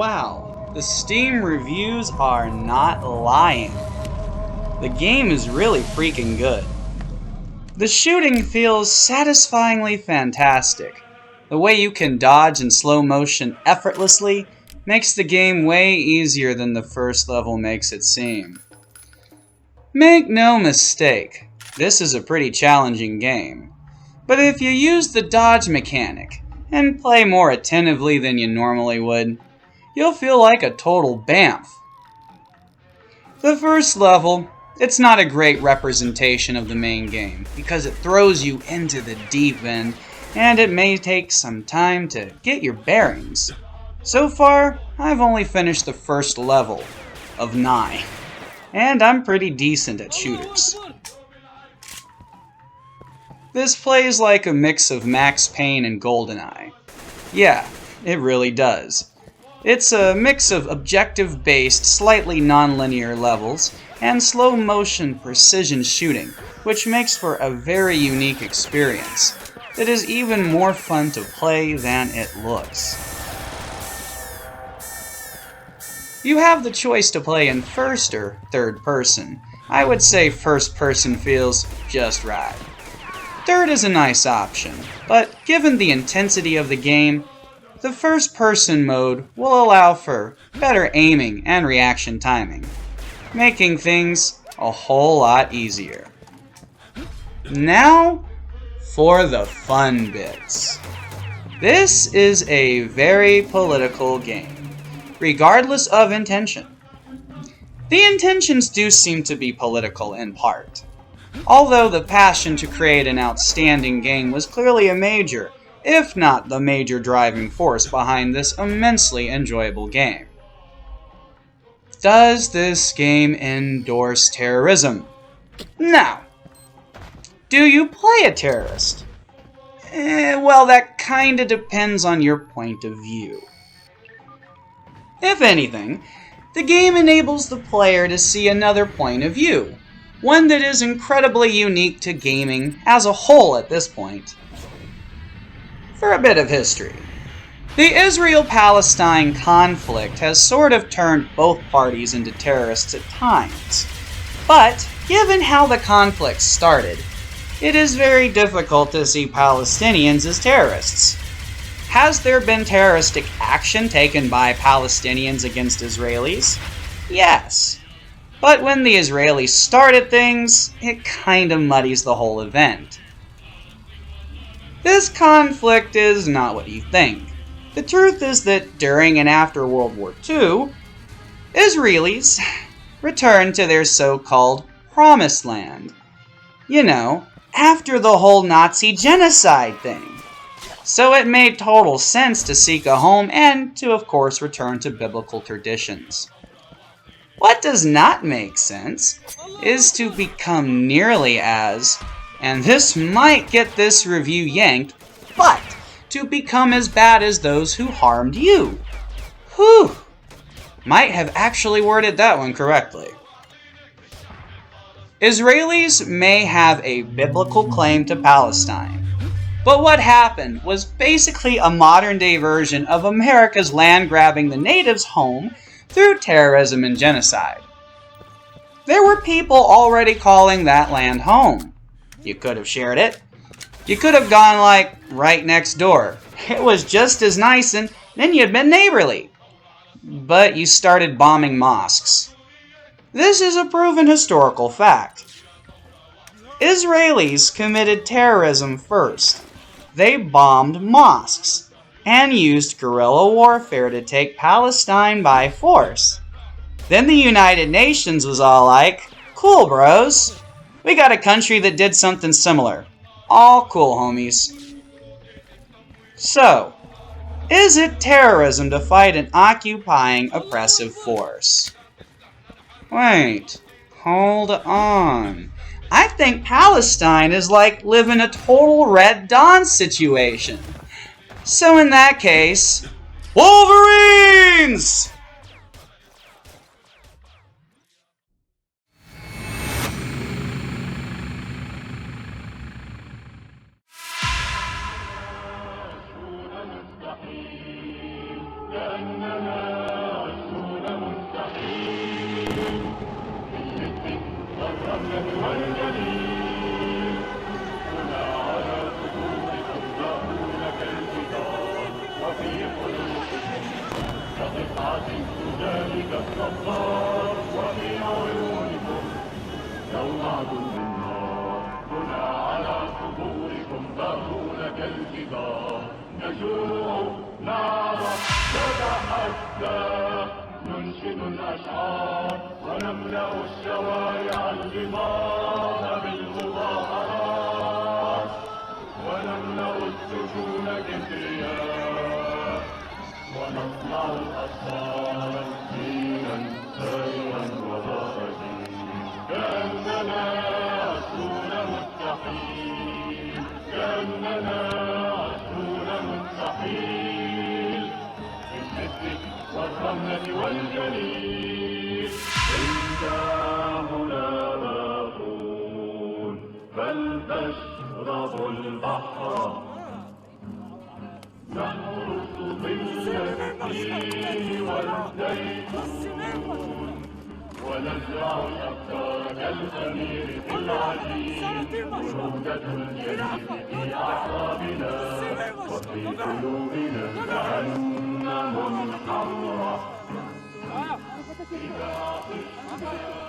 Wow, the Steam reviews are not lying. The game is really freaking good. The shooting feels satisfyingly fantastic. The way you can dodge in slow motion effortlessly makes the game way easier than the first level makes it seem. Make no mistake, this is a pretty challenging game. But if you use the dodge mechanic and play more attentively than you normally would, you'll feel like a total bamf. The first level, it's not a great representation of the main game because it throws you into the deep end and it may take some time to get your bearings. So far, I've only finished the first level of 9, and I'm pretty decent at shooters. This plays like a mix of Max Payne and GoldenEye. Yeah, it really does. It's a mix of objective-based, slightly non-linear levels and slow-motion precision shooting, which makes for a very unique experience that is even more fun to play than it looks. You have the choice to play in first or third person. I would say first person feels just right. Third is a nice option, but given the intensity of the game, the first-person mode will allow for better aiming and reaction timing, making things a whole lot easier. Now, for the fun bits. This is a very political game, regardless of intention. The intentions do seem to be political in part, although the passion to create an outstanding game was clearly a major, if not the major driving force behind this immensely enjoyable game. Does this game endorse terrorism? No. Do you play a terrorist? Well, that kinda depends on your point of view. If anything, the game enables the player to see another point of view, one that is incredibly unique to gaming as a whole at this point. For a bit of history, the Israel-Palestine conflict has sort of turned both parties into terrorists at times. But, given how the conflict started, it is very difficult to see Palestinians as terrorists. Has there been terroristic action taken by Palestinians against Israelis? Yes. But when the Israelis started things, it kinda muddies the whole event. This conflict is not what you think. The truth is that during and after World War II, Israelis returned to their so-called Promised Land. You know, after the whole Nazi genocide thing. So it made total sense to seek a home and to, of course, return to biblical traditions. What does not make sense is to become nearly as, and this might get this review yanked, but to become as bad as those who harmed you. Whew! Might have actually worded that one correctly. Israelis may have a biblical claim to Palestine, but what happened was basically a modern-day version of America's land grabbing the natives' home through terrorism and genocide. There were people already calling that land home. You could have shared it. You could have gone like right next door. It was just as nice and then you'd been neighborly. But you started bombing mosques. This is a proven historical fact. Israelis committed terrorism first. They bombed mosques and used guerrilla warfare to take Palestine by force. Then the United Nations was all like, "Cool, bros. We got a country that did something similar. All cool, homies." So, is it terrorism to fight an occupying oppressive force? Wait, hold on. I think Palestine is like living a total Red Dawn situation. So in that case, Wolverines! والجليل هنا على صدوركم ضعون كالجبال وفي قلوبكم كقطعة ذلك الصبار وفي عيونكم لوعة من نار هنا على صدوركم ضعون كالجبال نجوع نعرف نتحدى ننشد الأشعار ونملأ الشوارع الغمار بالمظاهرات ونملأ السجون كبرياء ونصنع الأطفال دينا سائرا وضائعين كأننا عشرون مستحيل كأننا عشرون مستحيل بالمثل والرملة والجليد إنا هنا باقون فلتشرب البحر نحرس ظل التين والزيتون ونزرع الأفكار كالخمير في العجين برودة الجليد في أعصابنا وفي قلوبنا جهنم حمراء إذا عطشنا